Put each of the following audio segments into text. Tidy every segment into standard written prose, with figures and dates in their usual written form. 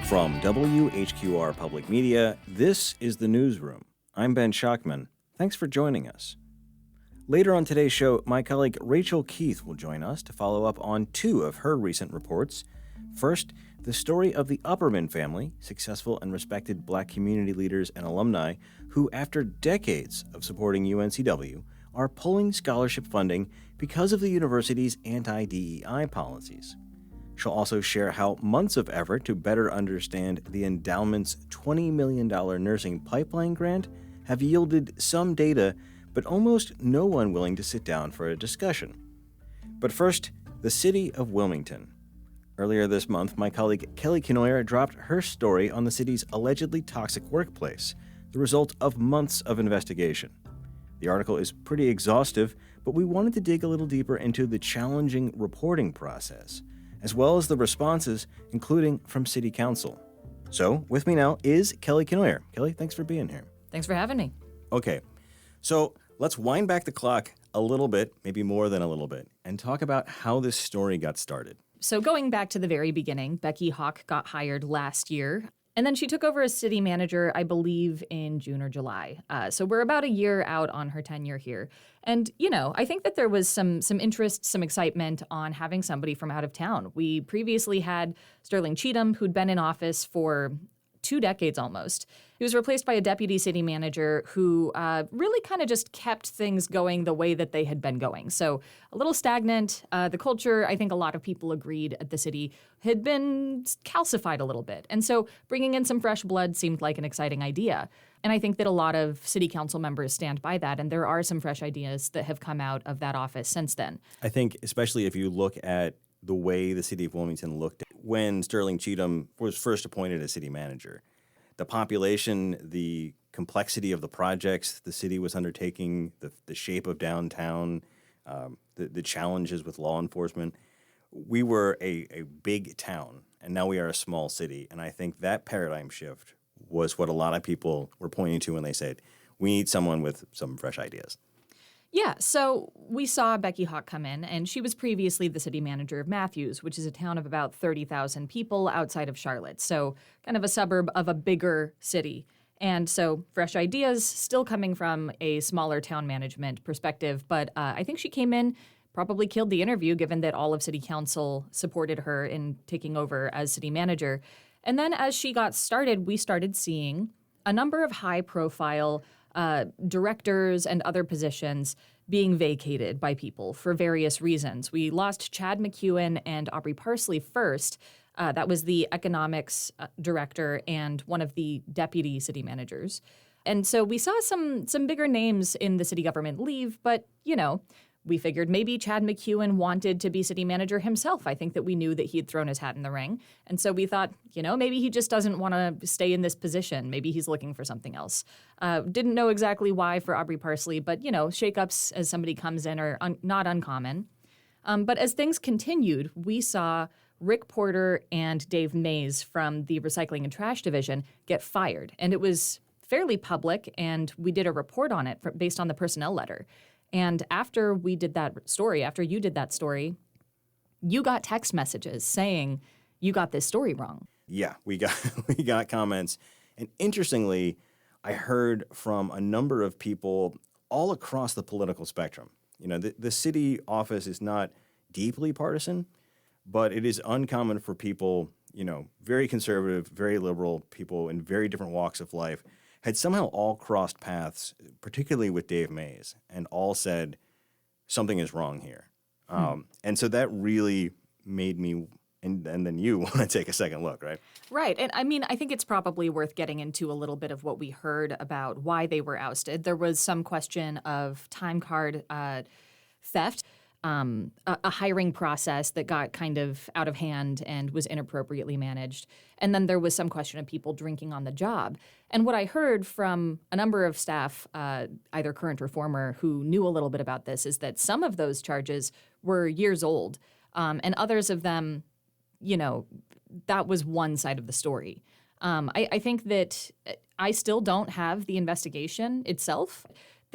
From WHQR Public Media, this is The Newsroom. I'm Ben Schachtman. Thanks for joining us. Later on today's show, my colleague Rachel Keith will join us to follow up on two of her recent reports. First, the story of the Upperman family, successful and respected Black community leaders and alumni who, after decades of supporting UNCW, are pulling scholarship funding because of the university's anti-DEI policies. She'll also share how months of effort to better understand the endowment's $20 million nursing pipeline grant have yielded some data, but almost no one willing to sit down for a discussion. But first, the city of Wilmington. Earlier this month, my colleague Kelly Kenoyer dropped her story on the city's allegedly toxic workplace, the result of months of investigation. The article is pretty exhaustive, but we wanted to dig a little deeper into the challenging reporting process, as well as the responses, including from City Council. So, with me now is Kelly Kenoyer. Kelly, thanks for being here. Thanks for having me. Okay, so let's wind back the clock a little bit, maybe more than a little bit, and talk about how this story got started. So going back to the very beginning, Becky Hawk got hired last year, and then she took over as city manager, I believe, in June or July. So we're about a year out on her tenure here. And, I think that there was some interest, some excitement on having somebody from out of town. We previously had Sterling Cheatham, who'd been in office for 2 decades almost. He was replaced by a deputy city manager who really kind of just kept things going the way that they had been going. So a little stagnant. The culture, I think a lot of people agreed at the city, had been calcified a little bit. And so bringing in some fresh blood seemed like an exciting idea. And I think that a lot of city council members stand by that. And there are some fresh ideas that have come out of that office since then. I think especially if you look at the way the city of Wilmington looked when Sterling Cheatham was first appointed as city manager. The population, the complexity of the projects the city was undertaking, the shape of downtown, the challenges with law enforcement. We were a big town, and now we are a small city. And I think that paradigm shift was what a lot of people were pointing to when they said, we need someone with some fresh ideas. Yeah, so we saw Becky Hawk come in, and she was previously the city manager of Matthews, which is a town of about 30,000 people outside of Charlotte, so kind of a suburb of a bigger city. And so fresh ideas still coming from a smaller town management perspective, but I think she came in, probably killed the interview, given that all of city council supported her in taking over as city manager. And then as she got started, we started seeing a number of high-profile directors and other positions being vacated by people for various reasons. We lost Chad McEwen and Aubrey Parsley first. That was the economics director and one of the deputy city managers. And so we saw some bigger names in the city government leave, but, we figured maybe Chad McEwen wanted to be city manager himself. I think that we knew that he had thrown his hat in the ring. And so we thought, maybe he just doesn't want to stay in this position. Maybe he's looking for something else. Didn't know exactly why for Aubrey Parsley, but, shakeups as somebody comes in are not uncommon. But as things continued, we saw Rick Porter and Dave Mays from the Recycling and Trash Division get fired. And it was fairly public, and we did a report on it based on the personnel letter. And after we did that story, after you did that story, you got text messages saying you got this story wrong. Yeah, we got comments. And interestingly, I heard from a number of people all across the political spectrum. The city office is not deeply partisan, but it is uncommon for people, very conservative, very liberal people in very different walks of life had somehow all crossed paths, particularly with Dave Mays, and all said, something is wrong here. And so that really made me, and then you want to take a second look, right? Right. And I think it's probably worth getting into a little bit of what we heard about why they were ousted. There was some question of time card theft. A hiring process that got kind of out of hand and was inappropriately managed. And then there was some question of people drinking on the job. And what I heard from a number of staff, either current or former, who knew a little bit about this is that some of those charges were years old. And others of them, that was one side of the story. I think that I still don't have the investigation itself.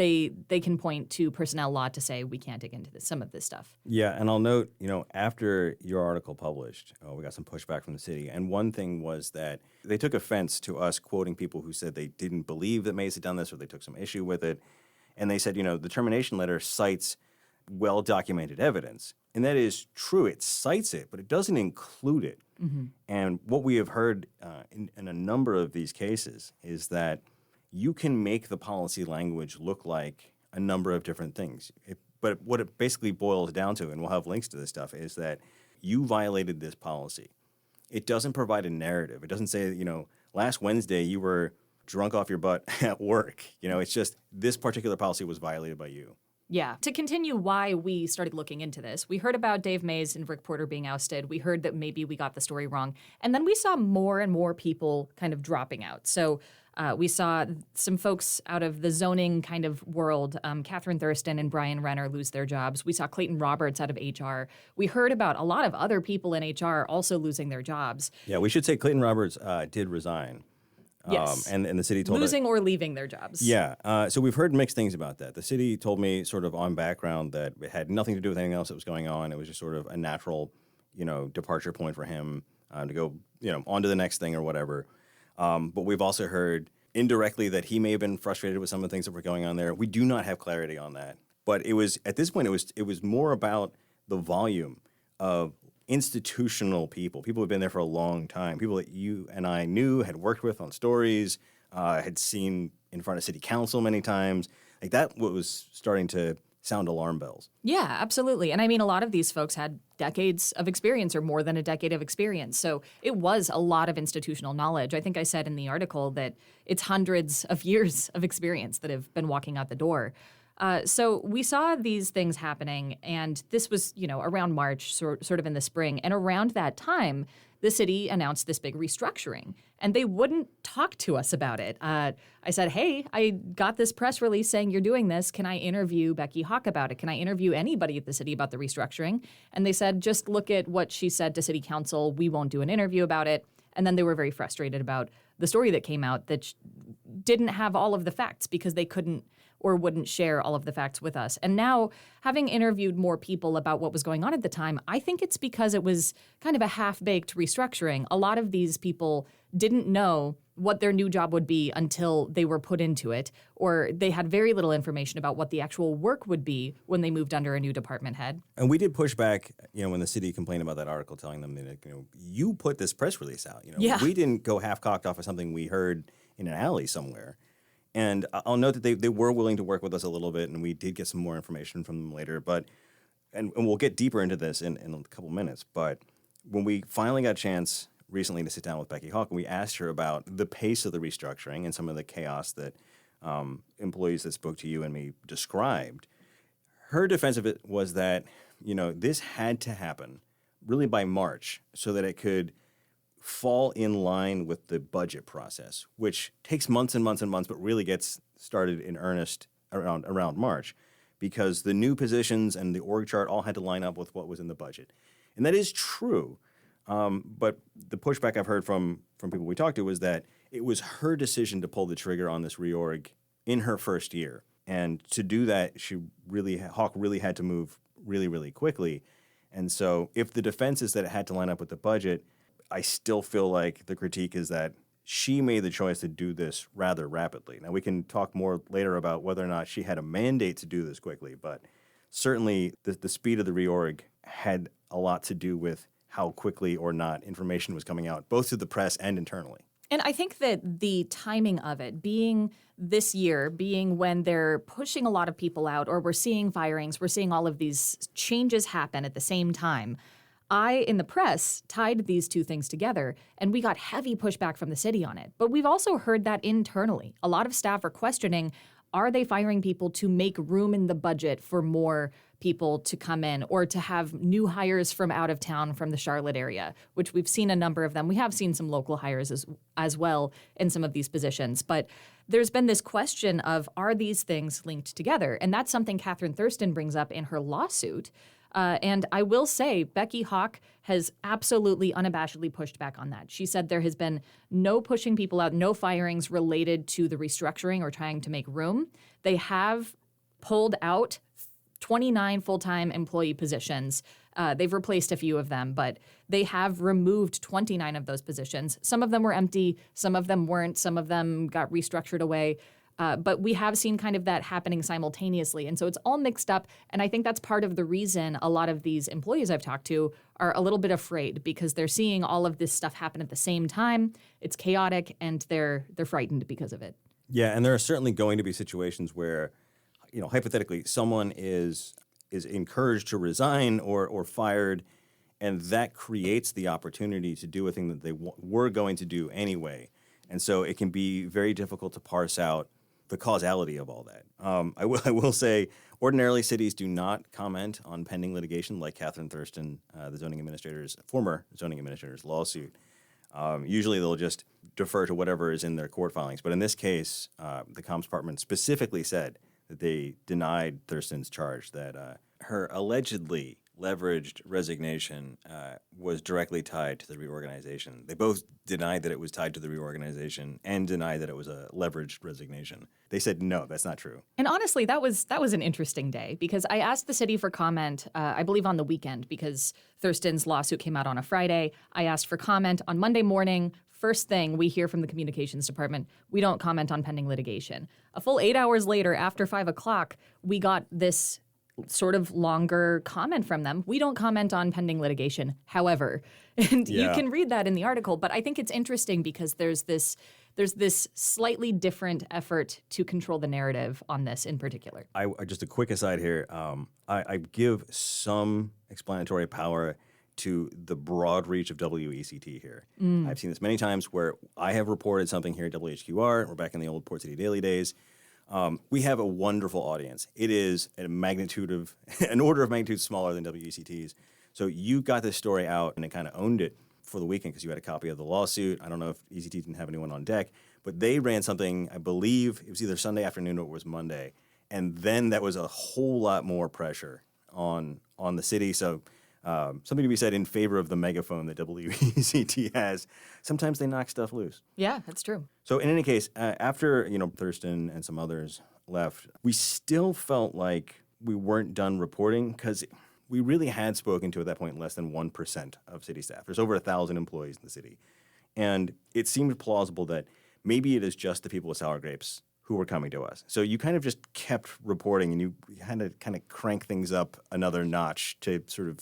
they can point to personnel law to say we can't dig into some of this stuff. Yeah, and I'll note, after your article published, we got some pushback from the city. And one thing was that they took offense to us quoting people who said they didn't believe that Mays had done this or they took some issue with it. And they said, the termination letter cites well-documented evidence. And that is true. It cites it, but it doesn't include it. Mm-hmm. And what we have heard in a number of these cases is that you can make the policy language look like a number of different things. But what it basically boils down to, and we'll have links to this stuff, is that you violated this policy. It doesn't provide a narrative. It doesn't say, last Wednesday you were drunk off your butt at work. It's just this particular policy was violated by you. Yeah. To continue why we started looking into this, we heard about Dave Mays and Rick Porter being ousted. We heard that maybe we got the story wrong. And then we saw more and more people kind of dropping out. So we saw some folks out of the zoning kind of world, Catherine Thurston and Brian Renner, lose their jobs. We saw Clayton Roberts out of HR. We heard about a lot of other people in HR also losing their jobs. Yeah, we should say Clayton Roberts did resign. Yes. And the city told losing or leaving their jobs. Yeah. So we've heard mixed things about that. The city told me sort of on background that it had nothing to do with anything else that was going on. It was just sort of a natural, departure point for him to go, on to the next thing or whatever. But we've also heard indirectly that he may have been frustrated with some of the things that were going on there. We do not have clarity on that. But it was, at this point, it was more about the volume of institutional people who've been there for a long time, people that you and I knew, had worked with on stories, had seen in front of city council many times. Like that was starting to sound alarm bells. Yeah, absolutely. And I mean, a lot of these folks had decades of experience or more than a decade of experience. So it was a lot of institutional knowledge. I think I said in the article that it's hundreds of years of experience that have been walking out the door. So we saw these things happening, and this was, around March, sort of in the spring. And around that time, the city announced this big restructuring, and they wouldn't talk to us about it. I said, hey, I got this press release saying you're doing this. Can I interview Becky Hawk about it? Can I interview anybody at the city about the restructuring? And they said, just look at what she said to city council. We won't do an interview about it. And then they were very frustrated about the story that came out that didn't have all of the facts because they couldn't or wouldn't share all of the facts with us. And now, having interviewed more people about what was going on at the time, I think it's because it was kind of a half-baked restructuring. A lot of these people didn't know what their new job would be until they were put into it, or they had very little information about what the actual work would be when they moved under a new department head. And we did push back, when the city complained about that article, telling them that, you put this press release out. Yeah. We didn't go half-cocked off of something we heard in an alley somewhere. And I'll note that they were willing to work with us a little bit, and we did get some more information from them later. But and we'll get deeper into this in a couple minutes. But when we finally got a chance recently to sit down with Becky Hawk, and we asked her about the pace of the restructuring and some of the chaos that employees that spoke to you and me described, her defense of it was that, this had to happen really by March so that it could fall in line with the budget process, which takes months and months and months, but really gets started in earnest around March, because the new positions and the org chart all had to line up with what was in the budget. And that is true. But the pushback I've heard from people we talked to was that it was her decision to pull the trigger on this reorg in her first year. And to do that, Hawk really had to move really, really quickly. And so if the defense is that it had to line up with the budget, I still feel like the critique is that she made the choice to do this rather rapidly. Now, we can talk more later about whether or not she had a mandate to do this quickly, but certainly the speed of the reorg had a lot to do with how quickly or not information was coming out, both to the press and internally. And I think that the timing of it being this year, being when they're pushing a lot of people out, or we're seeing firings, we're seeing all of these changes happen at the same time, I, in the press, tied these two things together, and we got heavy pushback from the city on it. But we've also heard that internally. A lot of staff are questioning, are they firing people to make room in the budget for more people to come in, or to have new hires from out of town from the Charlotte area, which we've seen a number of them. We have seen some local hires as well in some of these positions. But there's been this question of, are these things linked together? And that's something Catherine Thurston brings up in her lawsuit. And I will say, Becky Hawk has absolutely unabashedly pushed back on that. She said there has been no pushing people out, no firings related to the restructuring or trying to make room. They have pulled out 29 full-time employee positions. They've replaced a few of them, but they have removed 29 of those positions. Some of them were empty, some of them weren't, some of them got restructured away. But we have seen kind of that happening simultaneously. And so it's all mixed up. And I think that's part of the reason a lot of these employees I've talked to are a little bit afraid because they're seeing all of this stuff happen at the same time. It's chaotic and they're frightened because of it. Yeah, and there are certainly going to be situations where, hypothetically, someone is encouraged to resign or fired, and that creates the opportunity to do a thing that they were going to do anyway. And so it can be very difficult to parse out the causality of all that. I will say, ordinarily cities do not comment on pending litigation like Catherine Thurston, the former zoning administrator's lawsuit. Usually they'll just defer to whatever is in their court filings. But in this case, the comms department specifically said that they denied Thurston's charge that her allegedly leveraged resignation was directly tied to the reorganization. They both denied that it was tied to the reorganization and denied that it was a leveraged resignation. They said, no, that's not true. And honestly, that was an interesting day because I asked the city for comment, I believe on the weekend, because Thurston's lawsuit came out on a Friday. I asked for comment on Monday morning. First thing we hear from the communications department, we don't comment on pending litigation. A full 8 hours later, after 5 o'clock, we got this sort of longer comment from them. We don't comment on pending litigation, however. And you can read that in the article, but I think it's interesting because there's this slightly different effort to control the narrative on this in particular. Just a quick aside here. I give some explanatory power to the broad reach of WECT here. I've seen this many times where I have reported something here at WHQR. We're back in the old Port City Daily days. We have a wonderful audience. It is an order of magnitude smaller than WECT's. So you got this story out and it kind of owned it for the weekend because you had a copy of the lawsuit. I don't know if ECT didn't have anyone on deck, but they ran something, I believe it was either Sunday afternoon or it was Monday. And then that was a whole lot more pressure on the city. So something to be said in favor of the megaphone that WECT has. Sometimes they knock stuff loose. Yeah, that's true. So in any case, after Thurston and some others left, we still felt like we weren't done reporting because we really had spoken to, at that point, less than 1% of city staff. There's over 1,000 employees in the city. And it seemed plausible that maybe it is just the people with sour grapes who were coming to us. So you kind of just kept reporting and you had to kind of crank things up another notch to sort of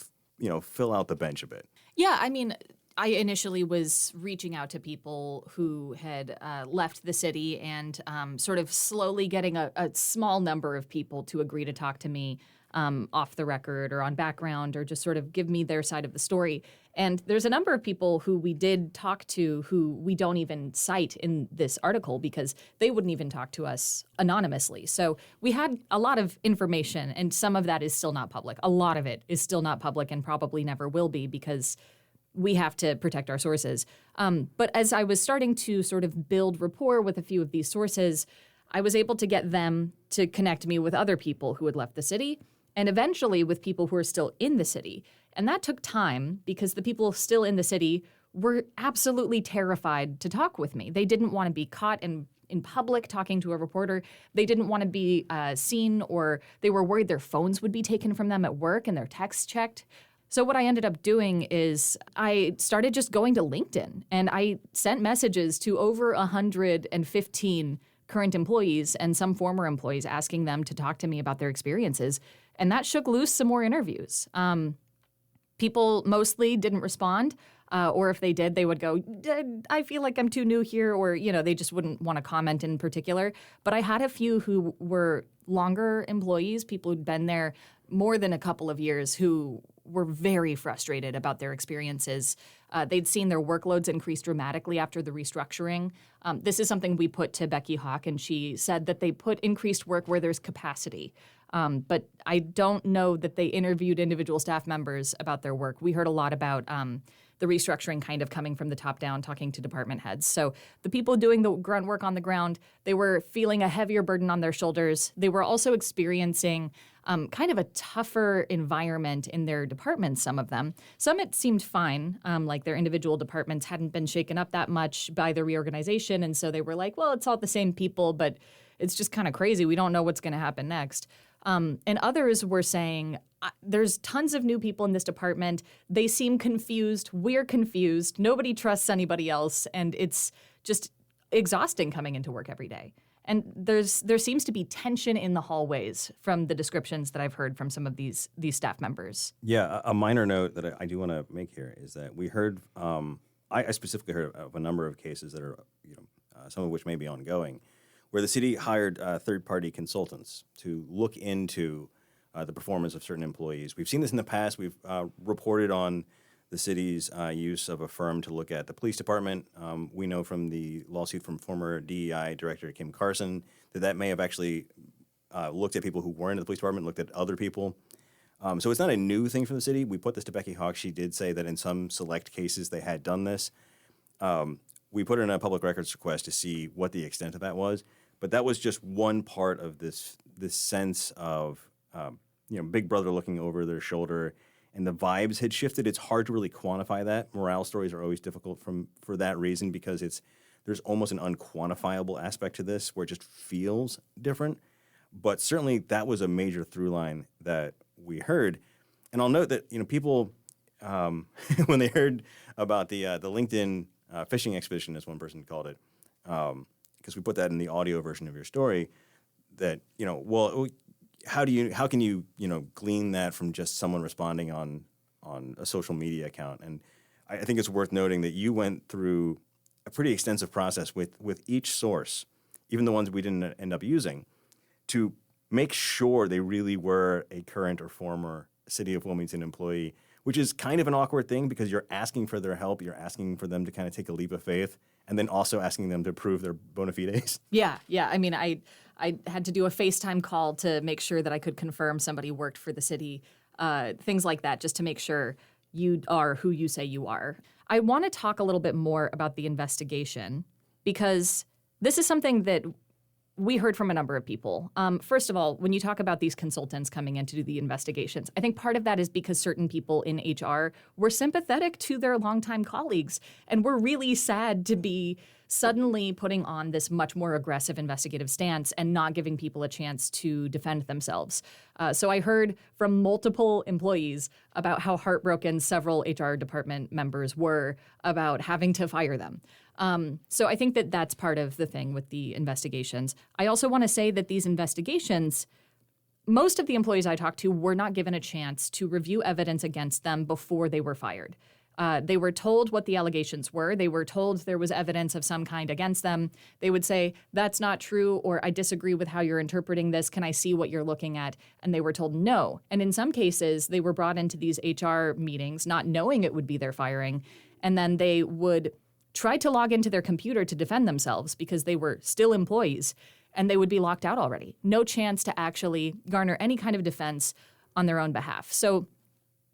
fill out the bench a bit. Yeah, I mean, I initially was reaching out to people who had left the city and sort of slowly getting a small number of people to agree to talk to me off the record or on background or just sort of give me their side of the story. And there's a number of people who we did talk to who we don't even cite in this article because they wouldn't even talk to us anonymously. So we had a lot of information, and some of that is still not public. A lot of it is still not public and probably never will be because we have to protect our sources. But as I was starting to sort of build rapport with a few of these sources, I was able to get them to connect me with other people who had left the city and eventually with people who are still in the city. And that took time because the people still in the city were absolutely terrified to talk with me. They didn't want to be caught in public talking to a reporter. They didn't want to be seen, or they were worried their phones would be taken from them at work and their texts checked. So what I ended up doing is I started just going to LinkedIn and I sent messages to over 115 current employees and some former employees asking them to talk to me about their experiences. And that shook loose some more interviews. People mostly didn't respond, or if they did, they would go, I feel like I'm too new here, or, they just wouldn't want to comment in particular. But I had a few who were longer employees, people who'd been there more than a couple of years, who were very frustrated about their experiences. They'd seen their workloads increase dramatically after the restructuring. This is something we put to Becky Hawk, and she said that they put increased work where there's capacity. But I don't know that they interviewed individual staff members about their work. We heard a lot about the restructuring kind of coming from the top down, talking to department heads. So the people doing the grunt work on the ground, they were feeling a heavier burden on their shoulders. They were also experiencing kind of a tougher environment in their departments, some of them. Some it seemed fine, like their individual departments hadn't been shaken up that much by the reorganization. And so they were like, well, it's all the same people, but it's just kind of crazy. We don't know what's going to happen next. And others were saying, there's tons of new people in this department. They seem confused. We're confused. Nobody trusts anybody else. And it's just exhausting coming into work every day. And there seems to be tension in the hallways from the descriptions that I've heard from some of these staff members. Yeah, a minor note that I do want to make here is that we heard, I specifically heard of a number of cases that are, some of which may be ongoing, where the city hired third-party consultants to look into the performance of certain employees. We've seen this in the past. We've reported on the city's use of a firm to look at the police department. We know from the lawsuit from former DEI Director Kim Carson that may have actually looked at people who weren't in the police department, looked at other people. So it's not a new thing from the city. We put this to Becky Hawk. She did say that in some select cases they had done this. We put in a public records request to see what the extent of that was, but that was just one part of this sense of Big Brother looking over their shoulder, and the vibes had shifted. It's hard to really quantify that. Morale stories are always difficult for that reason because there's almost an unquantifiable aspect to this where it just feels different. But certainly that was a major through line that we heard. And I'll note that people when they heard about the LinkedIn fishing expedition, as one person called it, because we put that in the audio version of your story, that how can you glean that from just someone responding on a social media account? And I think it's worth noting that you went through a pretty extensive process with each source, even the ones we didn't end up using, to make sure they really were a current or former City of Wilmington employee, which is kind of an awkward thing because you're asking for their help, you're asking for them to kind of take a leap of faith, and then also asking them to prove their bona fides. Yeah. I mean, I had to do a FaceTime call to make sure that I could confirm somebody worked for the city, things like that, just to make sure you are who you say you are. I want to talk a little bit more about the investigation because this is something that we heard from a number of people. First of all, when you talk about these consultants coming in to do the investigations, I think part of that is because certain people in HR were sympathetic to their longtime colleagues and were really sad to be suddenly putting on this much more aggressive investigative stance and not giving people a chance to defend themselves. So I heard from multiple employees about how heartbroken several HR department members were about having to fire them. So I think that that's part of the thing with the investigations. I also want to say that these investigations, most of the employees I talked to were not given a chance to review evidence against them before they were fired. They were told what the allegations were. They were told there was evidence of some kind against them. They would say, that's not true, or I disagree with how you're interpreting this. Can I see what you're looking at? And they were told no. And in some cases, they were brought into these HR meetings not knowing it would be their firing. And then they would try to log into their computer to defend themselves because they were still employees, and they would be locked out already. No chance to actually garner any kind of defense on their own behalf. So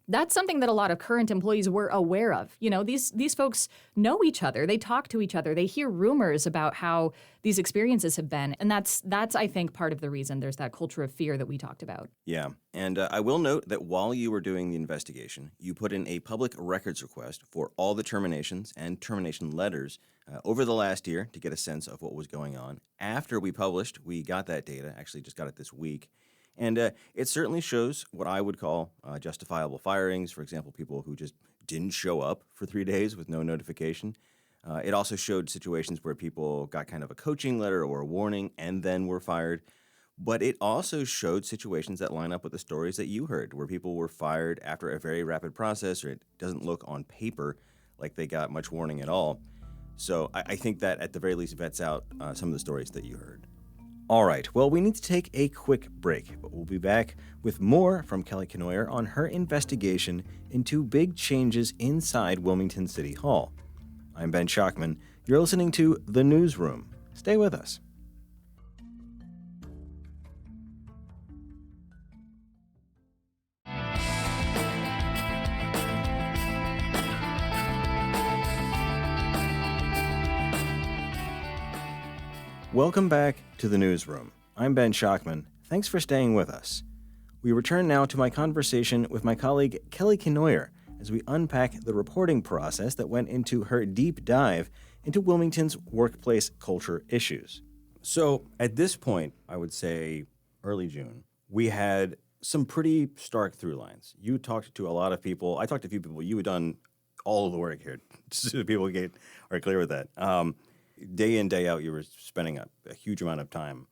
that's something that a lot of current employees were aware of. These folks know each other. They talk to each other. They hear rumors about how these experiences have been. And that's I think, part of the reason there's that culture of fear that we talked about. Yeah. And I will note that while you were doing the investigation, you put in a public records request for all the terminations and termination letters over the last year to get a sense of what was going on. After we published, we got that data, actually just got it this week. And it certainly shows what I would call justifiable firings. For example, people who just didn't show up for 3 days with no notification. It also showed situations where people got kind of a coaching letter or a warning and then were fired. But it also showed situations that line up with the stories that you heard, where people were fired after a very rapid process, or it doesn't look on paper like they got much warning at all. So I think that at the very least vets out some of the stories that you heard. All right, well, we need to take a quick break, but we'll be back with more from Kelly Kenoyer on her investigation into big changes inside Wilmington City Hall. I'm Ben Schockman. You're listening to The Newsroom. Stay with us. Welcome back to The Newsroom. I'm Ben Schockman. Thanks for staying with us. We return now to my conversation with my colleague Kelly Kenoyer as we unpack the reporting process that went into her deep dive into Wilmington's workplace culture issues. So at this point, I would say early June, we had some pretty stark through lines. You talked to a lot of people. I talked to a few people. You had done all of the work here, just so people are clear with that. Day in, day out, you were spending a huge amount of time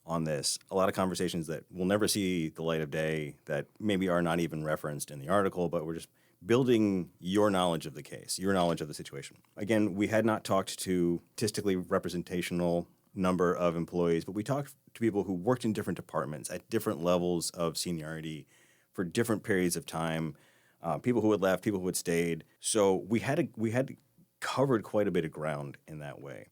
on this. A lot of conversations that will never see the light of day, that maybe are not even referenced in the article, but we're just building your knowledge of the case, your knowledge of the situation. Again, we had not talked to statistically representational number of employees, but we talked to people who worked in different departments at different levels of seniority for different periods of time, people who had left, people who had stayed. So we had covered quite a bit of ground in that way.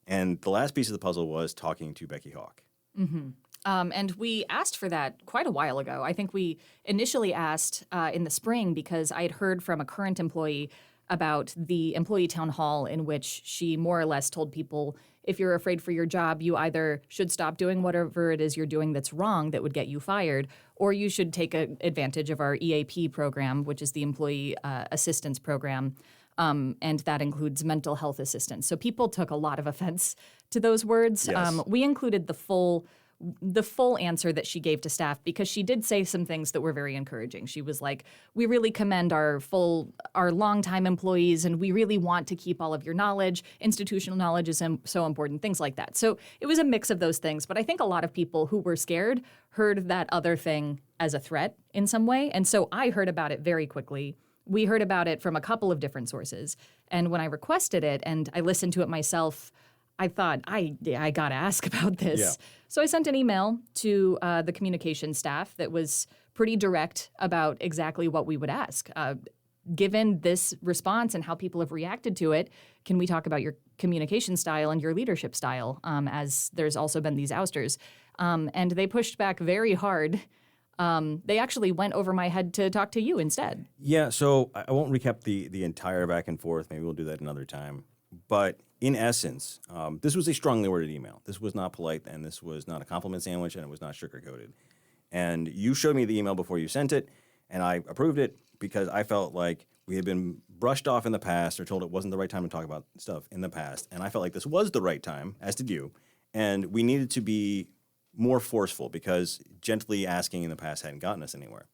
And the last piece of the puzzle was talking to Becky Hawk. Mm-hmm. And we asked for that quite a while ago. I think we initially asked in the spring because I had heard from a current employee about the employee town hall in which she more or less told people, if you're afraid for your job, you either should stop doing whatever it is you're doing that's wrong that would get you fired, or you should take advantage of our EAP program, which is the Employee Assistance Program. And that includes mental health assistance. So people took a lot of offense to those words. Yes. We included the full answer that she gave to staff because she did say some things that were very encouraging. She was like, we really commend our longtime employees, and we really want to keep all of your knowledge. Institutional knowledge is so important, things like that. So it was a mix of those things. But I think a lot of people who were scared heard that other thing as a threat in some way. And so I heard about it very quickly. We heard about it from a couple of different sources. And when I requested it and I listened to it myself, I thought, I got to ask about this. Yeah. So I sent an email to the communications staff that was pretty direct about exactly what we would ask. Given this response and how people have reacted to it, can we talk about your communication style and your leadership style, as there's also been these ousters? And they pushed back very hard. They actually went over my head to talk to you instead. Yeah, so I won't recap the entire back and forth. Maybe we'll do that another time. But in essence, this was a strongly worded email. This was not polite, and this was not a compliment sandwich, and it was not sugar-coated. And you showed me the email before you sent it, and I approved it because I felt like we had been brushed off in the past or told it wasn't the right time to talk about stuff in the past. And I felt like this was the right time, as did you. And we needed to be more forceful because gently asking in the past hadn't gotten us anywhere.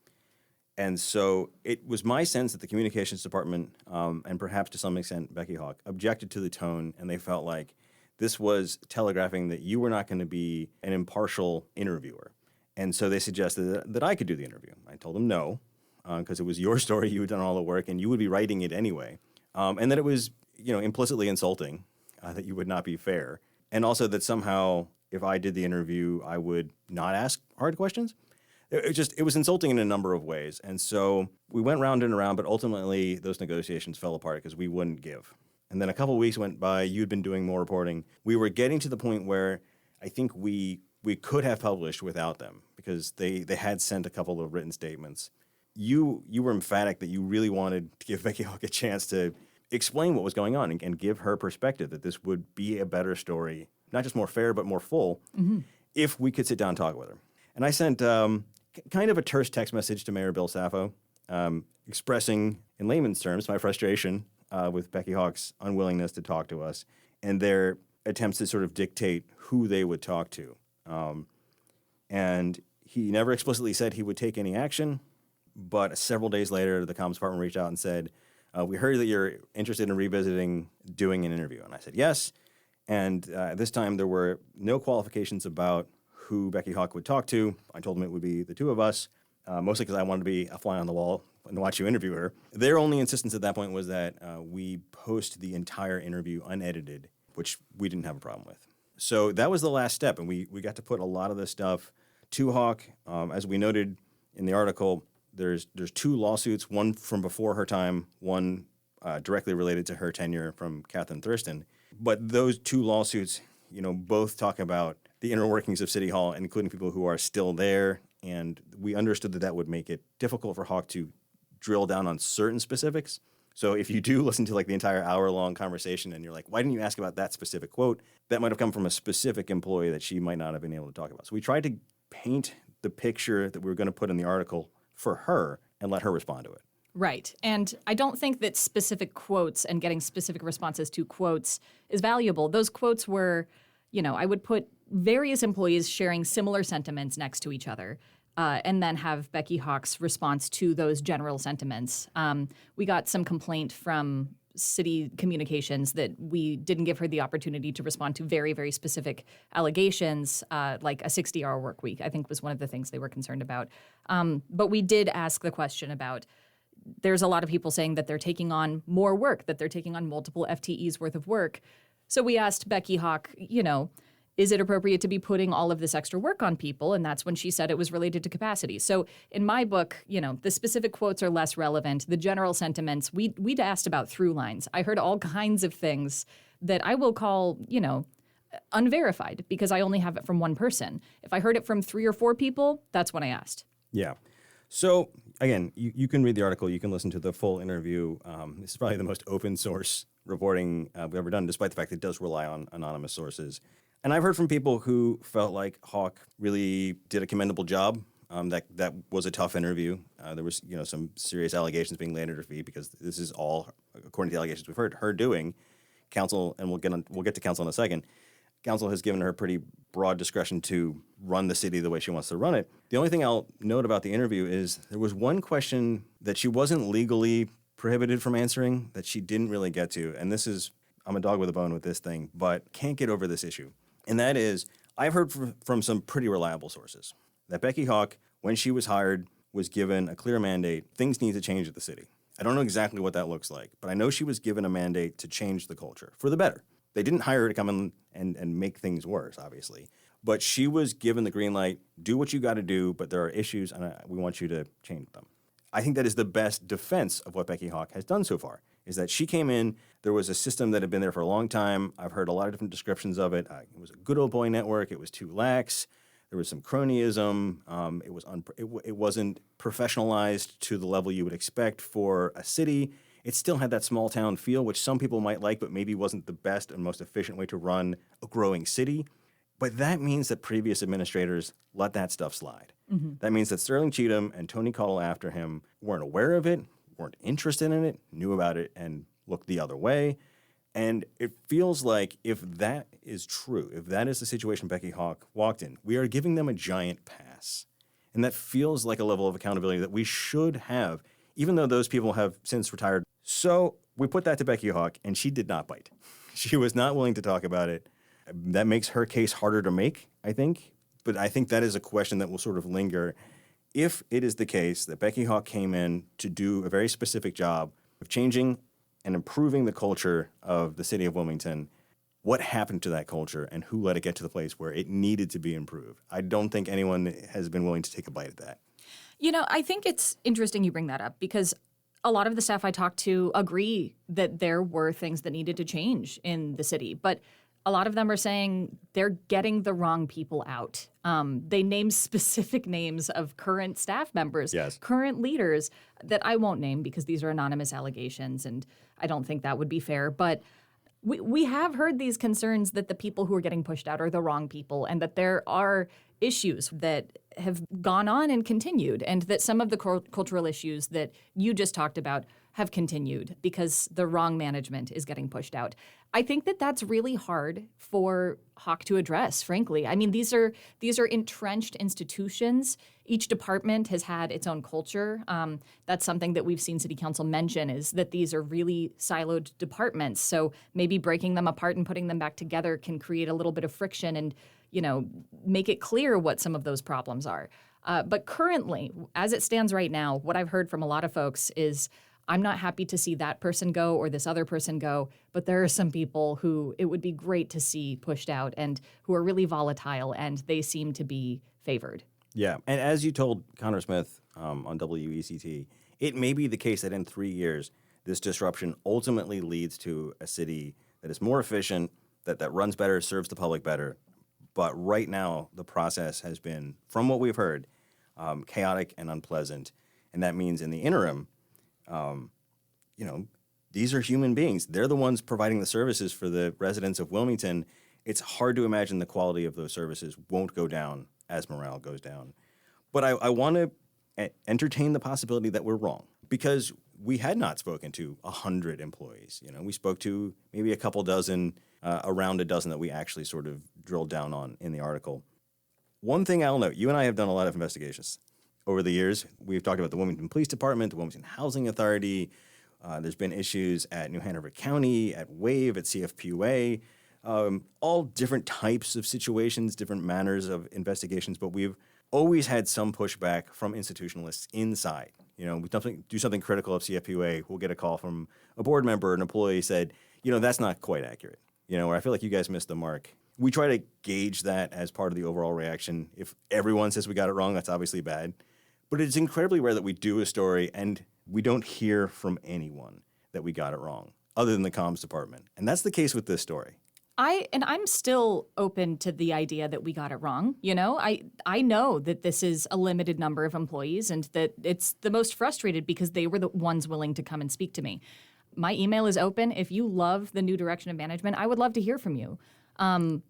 And so it was my sense that the communications department, and perhaps to some extent Becky Hawk, objected to the tone, and they felt like this was telegraphing that you were not going to be an impartial interviewer. And so they suggested that I could do the interview. I told them no, because it was your story, you had done all the work, and you would be writing it anyway. And that it was, implicitly insulting, that you would not be fair. And also that somehow, if I did the interview, I would not ask hard questions. It was insulting in a number of ways. And so we went round and around, but ultimately those negotiations fell apart because we wouldn't give. And then a couple of weeks went by, you'd been doing more reporting. We were getting to the point where I think we could have published without them because they had sent a couple of written statements. You were emphatic that you really wanted to give Becky Hawk a chance to explain what was going on and give her perspective that this would be a better story, not just more fair, but more full, if we could sit down and talk with her. And I sent kind of a terse text message to Mayor Bill Saffo, expressing in layman's terms my frustration with Becky Hawk's unwillingness to talk to us and their attempts to sort of dictate who they would talk to. And he never explicitly said he would take any action, but several days later, the comms department reached out and said, we heard that you're interested in revisiting doing an interview. And I said, yes. And this time there were no qualifications about who Becky Hawk would talk to. I told them it would be the two of us, mostly because I wanted to be a fly on the wall and watch you interview her. Their only insistence at that point was that we post the entire interview unedited, which we didn't have a problem with. So that was the last step, and we got to put a lot of this stuff to Hawk. As we noted in the article, there's two lawsuits, one from before her time, one directly related to her tenure from Catherine Thurston. But those two lawsuits, both talk about the inner workings of City Hall, including people who are still there. And we understood that would make it difficult for Hawk to drill down on certain specifics. So if you do listen to the entire hour-long conversation and you're like, why didn't you ask about that specific quote? That might have come from a specific employee that she might not have been able to talk about. So we tried to paint the picture that we were going to put in the article for her and let her respond to it. Right. And I don't think that specific quotes and getting specific responses to quotes is valuable. Those quotes were, I would put various employees sharing similar sentiments next to each other. and then have Becky Hawk's response to those general sentiments. We got some complaint from city communications that we didn't give her the opportunity to respond to very, very specific allegations, like a 60-hour work week, I think was one of the things they were concerned about. But we did ask the question about, there's a lot of people saying that they're taking on more work, that they're taking on multiple FTEs worth of work. So we asked Becky Hawk, is it appropriate to be putting all of this extra work on people? And that's when she said it was related to capacity. So in my book, the specific quotes are less relevant. The general sentiments, we'd asked about through lines. I heard all kinds of things that I will call, unverified because I only have it from one person. If I heard it from 3 or 4 people, that's when I asked. Yeah. So again, you can read the article. You can listen to the full interview. This is probably the most open source reporting we've ever done, despite the fact that it does rely on anonymous sources. And I've heard from people who felt like Hawk really did a commendable job. That was a tough interview. There was some serious allegations being laid at her feet because this is all, according to the allegations we've heard, her doing. Counsel, and we'll get to counsel in a second. Counsel has given her pretty broad discretion to run the city the way she wants to run it. The only thing I'll note about the interview is there was one question that she wasn't legally prohibited from answering that she didn't really get to. And this is, I'm a dog with a bone with this thing, but can't get over this issue. And that is, I've heard from some pretty reliable sources that Becky Hawk, when she was hired, was given a clear mandate. Things need to change at the city. I don't know exactly what that looks like, but I know she was given a mandate to change the culture for the better. They didn't hire her to come in and make things worse, obviously. But she was given the green light, do what you got to do, but there are issues, and we want you to change them. I think that is the best defense of what Becky Hawk has done so far, is that she came in, there was a system that had been there for a long time. I've heard a lot of different descriptions of it. It was a good old boy network. It was too lax. There was some cronyism. It wasn't professionalized to the level you would expect for a city. It still had that small town feel, which some people might like, but maybe wasn't the best and most efficient way to run a growing city. But that means that previous administrators let that stuff slide. Mm-hmm. That means that Sterling Cheatham and Tony Cottle after him weren't aware of it, weren't interested in it, knew about it, and looked the other way. And it feels like if that is true, if that is the situation Becky Hawk walked in, we are giving them a giant pass. And that feels like a level of accountability that we should have, even though those people have since retired. So we put that to Becky Hawk, and she did not bite. She was not willing to talk about it. That makes her case harder to make, I think. But I think that is a question that will sort of linger. If it is the case that Becky Hawk came in to do a very specific job of changing and improving the culture of the city of Wilmington, what happened to that culture and who let it get to the place where it needed to be improved? I don't think anyone has been willing to take a bite at that. I think it's interesting you bring that up because a lot of the staff I talked to agree that there were things that needed to change in the city, but a lot of them are saying they're getting the wrong people out. They name specific names of current staff members, yes, current leaders that I won't name because these are anonymous allegations, and I don't think that would be fair. But we have heard these concerns that the people who are getting pushed out are the wrong people and that there are issues that have gone on and continued, and that some of the cultural issues that you just talked about have continued because the wrong management is getting pushed out. I think that that's really hard for Hawk to address, frankly. I mean, these are entrenched institutions. Each department has had its own culture. That's something that we've seen City Council mention is that these are really siloed departments. So maybe breaking them apart and putting them back together can create a little bit of friction and, make it clear what some of those problems are. But currently, as it stands right now, what I've heard from a lot of folks is I'm not happy to see that person go or this other person go, but there are some people who it would be great to see pushed out and who are really volatile, and they seem to be favored. Yeah, and as you told Connor Smith on WECT, it may be the case that in 3 years, this disruption ultimately leads to a city that is more efficient, that runs better, serves the public better. But right now, the process has been, from what we've heard, chaotic and unpleasant. And that means in the interim, these are human beings. They're the ones providing the services for the residents of Wilmington. It's hard to imagine the quality of those services won't go down as morale goes down. But I want to entertain the possibility that we're wrong, because we had not spoken to 100 employees. We spoke to maybe a couple dozen, around a dozen that we actually sort of drilled down on in the article. One thing I'll note, you and I have done a lot of investigations over the years. We've talked about the Wilmington Police Department, the Wilmington Housing Authority. There's been issues at New Hanover County, at WAVE, at CFPUA, all different types of situations, different manners of investigations, but we've always had some pushback from institutionalists inside. We do something critical of CFPUA, we'll get a call from a board member, an employee said, that's not quite accurate. Or I feel like you guys missed the mark. We try to gauge that as part of the overall reaction. If everyone says we got it wrong, that's obviously bad. But it's incredibly rare that we do a story and we don't hear from anyone that we got it wrong, other than the comms department. And that's the case with this story. I'm still open to the idea that we got it wrong. I know that this is a limited number of employees and that it's the most frustrated because they were the ones willing to come and speak to me. My email is open. If you love the new direction of management, I would love to hear from you.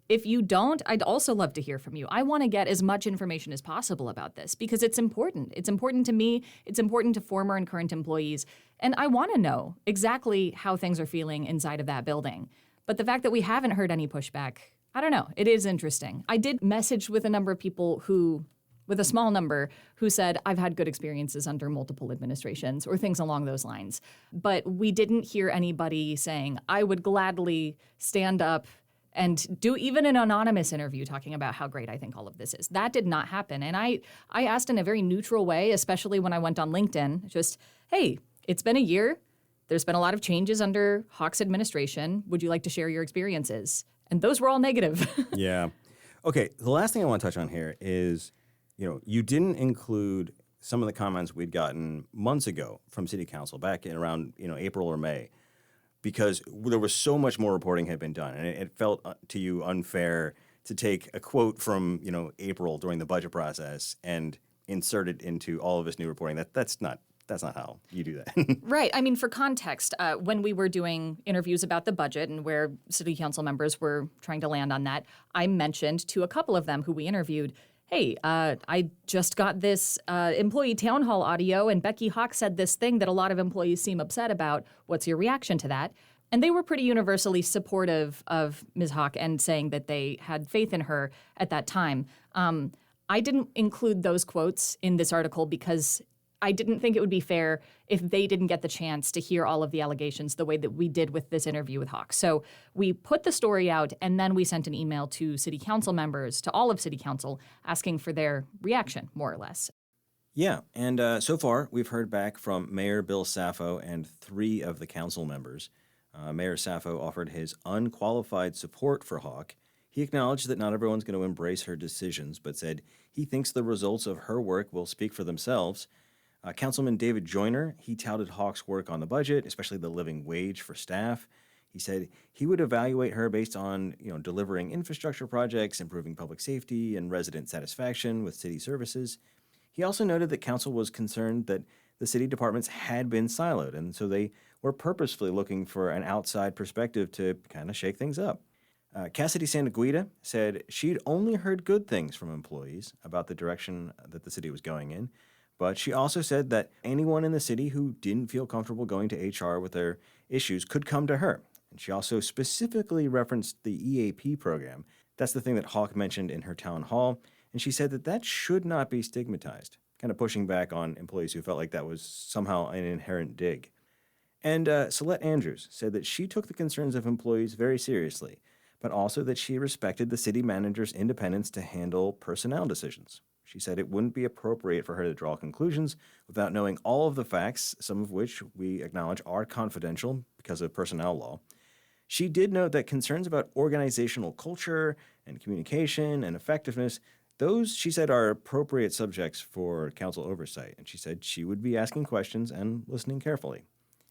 If you don't, I'd also love to hear from you. I want to get as much information as possible about this because it's important. It's important to me. It's important to former and current employees. And I want to know exactly how things are feeling inside of that building. But the fact that we haven't heard any pushback, I don't know. It is interesting. I did message with a number of people with a small number, who said, I've had good experiences under multiple administrations or things along those lines. But we didn't hear anybody saying, I would gladly stand up and do even an anonymous interview talking about how great I think all of this is. That did not happen. And I asked in a very neutral way, especially when I went on LinkedIn, just, hey, it's been a year. There's been a lot of changes under Hawk's administration. Would you like to share your experiences? And those were all negative. Yeah. Okay, the last thing I want to touch on here is, you didn't include some of the comments we'd gotten months ago from City Council back in around, April or May, because there was so much more reporting had been done, and it felt to you unfair to take a quote from, April during the budget process and insert it into all of this new reporting. That's not how you do that. Right. I mean, for context, when we were doing interviews about the budget and where city council members were trying to land on that, I mentioned to a couple of them who we interviewed, hey, I just got this employee town hall audio, and Becky Hawk said this thing that a lot of employees seem upset about. What's your reaction to that? And they were pretty universally supportive of Ms. Hawk and saying that they had faith in her at that time. I didn't include those quotes in this article because I didn't think it would be fair if they didn't get the chance to hear all of the allegations the way that we did with this interview with Hawk. So we put the story out, and then we sent an email to city council members, to all of city council, asking for their reaction, more or less. Yeah, and so far we've heard back from Mayor Bill Saffo and 3 of the council members. Mayor Saffo offered his unqualified support for Hawk. He acknowledged that not everyone's going to embrace her decisions, but said he thinks the results of her work will speak for themselves. Councilman David Joyner, he touted Hawk's work on the budget, especially the living wage for staff. He said he would evaluate her based on, delivering infrastructure projects, improving public safety, and resident satisfaction with city services. He also noted that council was concerned that the city departments had been siloed, and so they were purposefully looking for an outside perspective to kind of shake things up. Cassidy Santaguida said she'd only heard good things from employees about the direction that the city was going in. But she also said that anyone in the city who didn't feel comfortable going to HR with their issues could come to her. And she also specifically referenced the EAP program. That's the thing that Hawk mentioned in her town hall. And she said that should not be stigmatized, kind of pushing back on employees who felt like that was somehow an inherent dig. And Celeste Andrews said that she took the concerns of employees very seriously, but also that she respected the city manager's independence to handle personnel decisions. She said it wouldn't be appropriate for her to draw conclusions without knowing all of the facts, some of which we acknowledge are confidential because of personnel law. She did note that concerns about organizational culture and communication and effectiveness, those, she said, are appropriate subjects for council oversight. And she said she would be asking questions and listening carefully.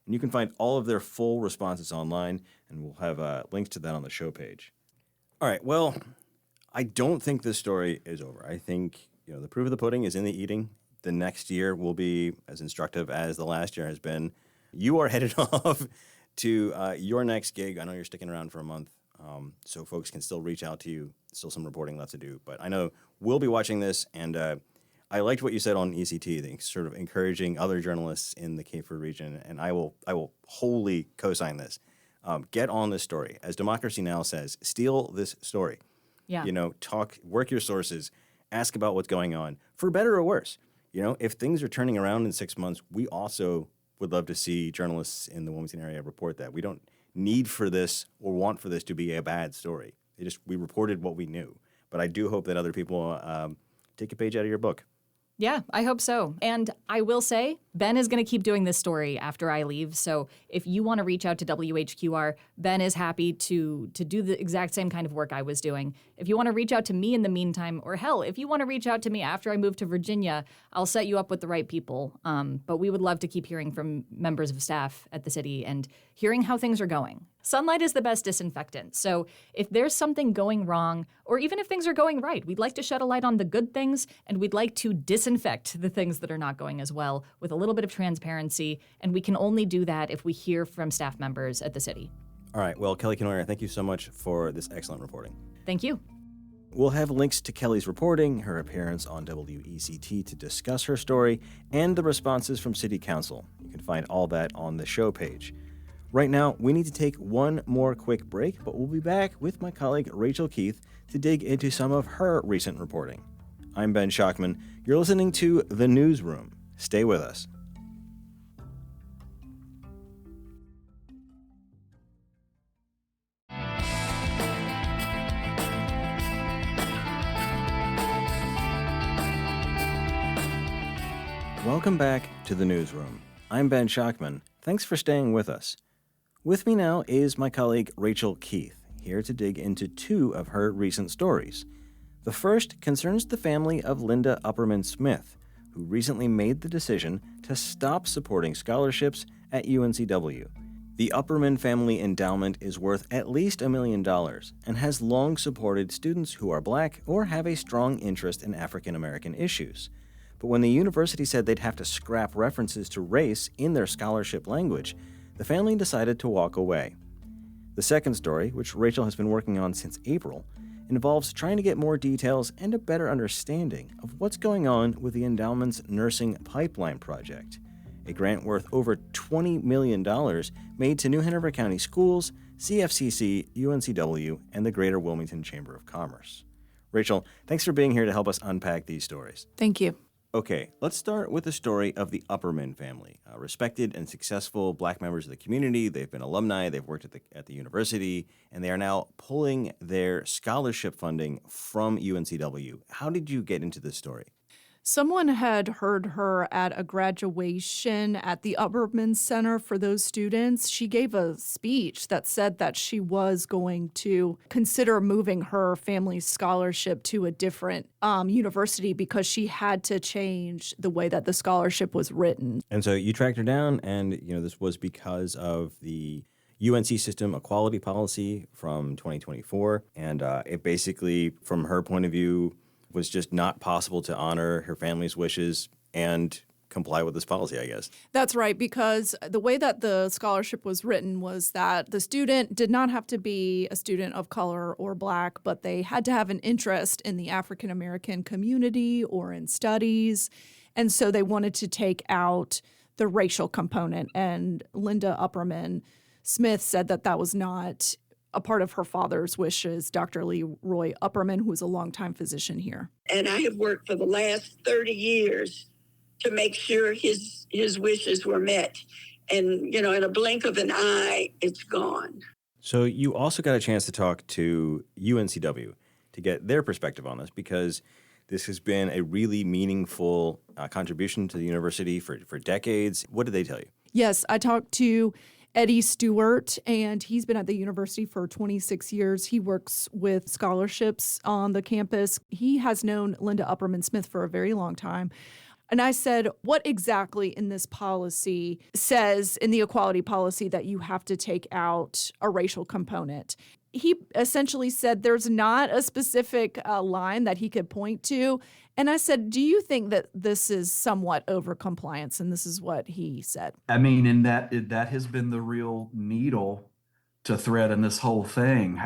And you can find all of their full responses online, and we'll have links to that on the show page. All right, well, I don't think this story is over. I think the proof of the pudding is in the eating. The next year will be as instructive as the last year has been. You are headed off to your next gig. I know you're sticking around for a month, so folks can still reach out to you. Still some reporting left to do. But I know we'll be watching this, and I liked what you said on ECT, the sort of encouraging other journalists in the Cape Fear region, and I will wholly co-sign this. Get on this story. As Democracy Now! Says, steal this story. Yeah. Work your sources, ask about what's going on, for better or worse. If things are turning around in 6 months, we also would love to see journalists in the Wilmington area report that. We don't need for this or want for this to be a bad story. We reported what we knew. But I do hope that other people take a page out of your book. Yeah, I hope so. And I will say, Ben is going to keep doing this story after I leave. So if you want to reach out to WHQR, Ben is happy to do the exact same kind of work I was doing. If you want to reach out to me in the meantime, or hell, if you want to reach out to me after I move to Virginia, I'll set you up with the right people. But we would love to keep hearing from members of staff at the city and hearing how things are going. Sunlight is the best disinfectant. So if there's something going wrong, or even if things are going right, we'd like to shed a light on the good things, and we'd like to disinfect the things that are not going as well with a little bit of transparency. And we can only do that if we hear from staff members at the city. All right. Well, Kelly Kenoyer, thank you so much for this excellent reporting. Thank you. We'll have links to Kelly's reporting, her appearance on WECT to discuss her story, and the responses from City Council. You can find all that on the show page. Right now, we need to take one more quick break, but we'll be back with my colleague Rachel Keith to dig into some of her recent reporting. I'm Ben Schockman. You're listening to The Newsroom. Stay with us. Welcome back to The Newsroom. I'm Ben Schockman. Thanks for staying with us. With me now is my colleague Rachel Keith, here to dig into two of her recent stories. The first concerns the family of Linda Upperman Smith, who recently made the decision to stop supporting scholarships at UNCW. The Upperman Family Endowment is worth at least $1 million and has long supported students who are Black or have a strong interest in African American issues. But when the university said they'd have to scrap references to race in their scholarship language, the family decided to walk away. The second story, which Rachel has been working on since April, involves trying to get more details and a better understanding of what's going on with the endowment's Nursing Pipeline Project, a grant worth over $20 million made to New Hanover County Schools, CFCC, UNCW, and the Greater Wilmington Chamber of Commerce. Rachel, thanks for being here to help us unpack these stories. Thank you. Okay, let's start with the story of the Upperman family, respected and successful Black members of the community. They've been alumni, they've worked at the university, and they are now pulling their scholarship funding from UNCW. How did you get into this story? Someone had heard her at a graduation at the Upperman Center for those students. She gave a speech that said that she was going to consider moving her family's scholarship to a different university because she had to change the way that the scholarship was written. And so you tracked her down, and this was because of the UNC system equality policy from 2024, and it basically, from her point of view, was just not possible to honor her family's wishes and comply with this policy, I guess. That's right, because the way that the scholarship was written was that the student did not have to be a student of color or Black, but they had to have an interest in the African American community or in studies. And so they wanted to take out the racial component. And Linda Upperman Smith said that that was not a part of her father's wishes, Dr. Leroy Upperman, who was a longtime physician here. And I have worked for the last 30 years to make sure his wishes were met. And, in a blink of an eye, it's gone. So you also got a chance to talk to UNCW to get their perspective on this, because this has been a really meaningful contribution to the university for decades. What did they tell you? Yes, I talked to Eddie Stewart, and he's been at the university for 26 years. He works with scholarships on the campus. He has known Linda Upperman Smith for a very long time. And I said, what exactly in this policy says, in the equality policy, that you have to take out a racial component? He essentially said there's not a specific line that he could point to. And I said, do you think that this is somewhat over compliance? And this is what he said. I mean, and that has been the real needle to thread in this whole thing,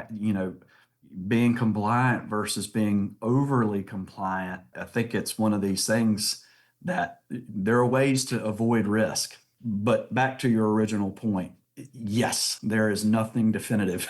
being compliant versus being overly compliant. I think it's one of these things that there are ways to avoid risk. But back to your original point, yes, there is nothing definitive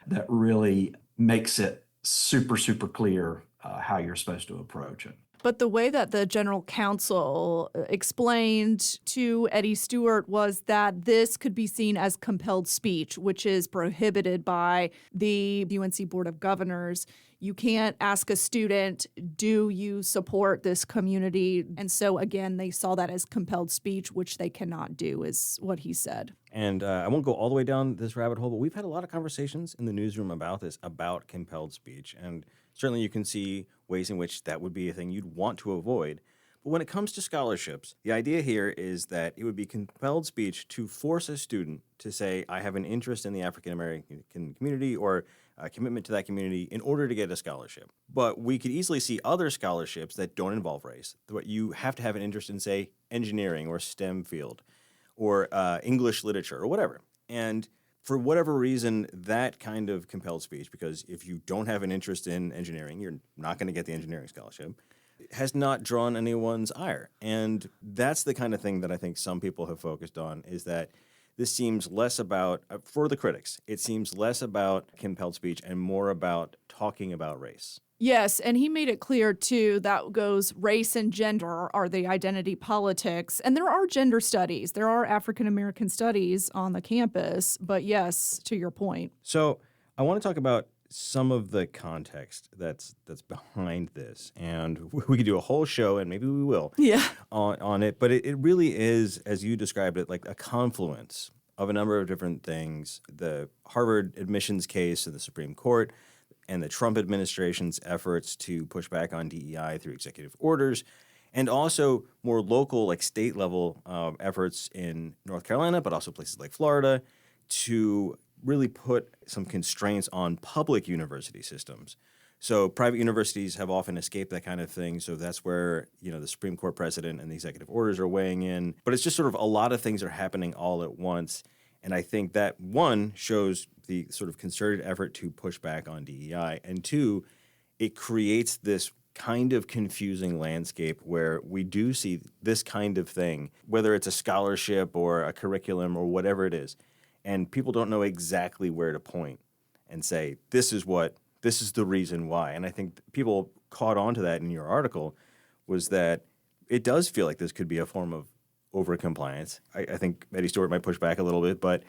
that really makes it super, super clear how you're supposed to approach it. But the way that the general counsel explained to Eddie Stewart was that this could be seen as compelled speech, which is prohibited by the UNC Board of Governors. You can't ask a student, do you support this community? And so, again, they saw that as compelled speech, which they cannot do, is what he said. And I won't go all the way down this rabbit hole, but we've had a lot of conversations in the newsroom about this, about compelled speech. And certainly you can see ways in which that would be a thing you'd want to avoid. But when it comes to scholarships, the idea here is that it would be compelled speech to force a student to say, I have an interest in the African American community or a commitment to that community in order to get a scholarship. But we could easily see other scholarships that don't involve race. But you have to have an interest in, say, engineering or STEM field or English literature or whatever. And for whatever reason, that kind of compelled speech, because if you don't have an interest in engineering, you're not going to get the engineering scholarship, has not drawn anyone's ire. And that's the kind of thing that I think some people have focused on, is that this seems less about, for the critics, it seems less about compelled speech and more about talking about race. Yes, and he made it clear, too, that goes race and gender are the identity politics. And there are gender studies. There are African-American studies on the campus. But yes, to your point. So I want to talk about some of the context that's behind this. And we could do a whole show, and maybe we will, on it. But it really is, as you described it, like a confluence of a number of different things. The Harvard admissions case in the Supreme Court, and the Trump administration's efforts to push back on DEI through executive orders, and also more local, like state-level efforts in North Carolina, but also places like Florida, to really put some constraints on public university systems. So private universities have often escaped that kind of thing, so that's where, the Supreme Court precedent and the executive orders are weighing in. But it's just sort of a lot of things are happening all at once. And I think that, one, shows the sort of concerted effort to push back on DEI, and two, it creates this kind of confusing landscape where we do see this kind of thing, whether it's a scholarship or a curriculum or whatever it is, and people don't know exactly where to point and say, this is the reason why. And I think people caught on to that in your article, was that it does feel like this could be a form of over-compliance. I think Eddie Stewart might push back a little bit, but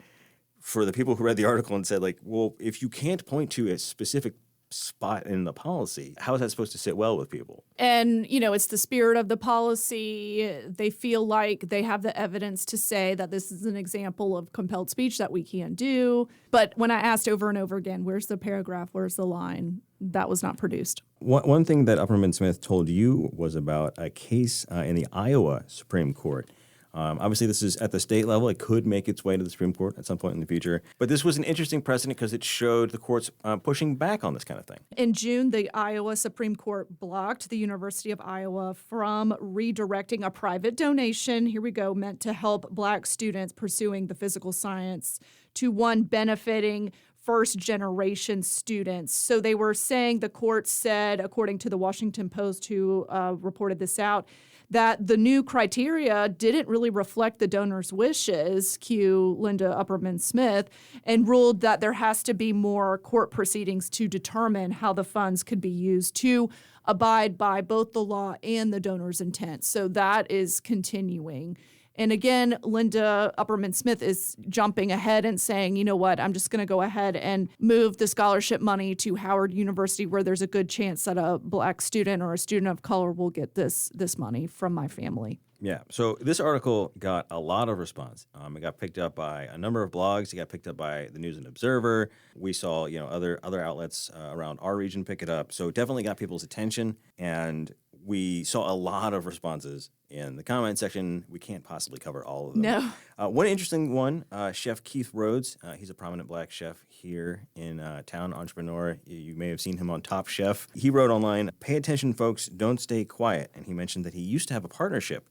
for the people who read the article and said, like, well, if you can't point to a specific spot in the policy, how is that supposed to sit well with people? And, it's the spirit of the policy. They feel like they have the evidence to say that this is an example of compelled speech that we can't do. But when I asked over and over again, where's the paragraph, where's the line, that was not produced. One thing that Upperman Smith told you was about a case in the Iowa Supreme Court. Obviously, this is at the state level. It could make its way to the Supreme Court at some point in the future. But this was an interesting precedent because it showed the courts pushing back on this kind of thing. In June, the Iowa Supreme Court blocked the University of Iowa from redirecting a private donation, here we go, meant to help Black students pursuing the physical science to one benefiting first-generation students. So they were saying, the court said, according to the Washington Post, who reported this out, that the new criteria didn't really reflect the donor's wishes, cue Linda Upperman Smith, and ruled that there has to be more court proceedings to determine how the funds could be used to abide by both the law and the donor's intent. So that is continuing. And again, Linda Upperman Smith is jumping ahead and saying, you know what, I'm just going to go ahead and move the scholarship money to Howard University, where there's a good chance that a Black student or a student of color will get this money from my family. Yeah. So this article got a lot of response. It got picked up by a number of blogs. It got picked up by the News and Observer. We saw, other outlets around our region pick it up. So it definitely got people's attention. And we saw a lot of responses in the comment section. We can't possibly cover all of them. No. One interesting one, Chef Keith Rhodes. He's a prominent Black chef here in town, entrepreneur. You may have seen him on Top Chef. He wrote online, "Pay attention, folks, don't stay quiet." And he mentioned that he used to have a partnership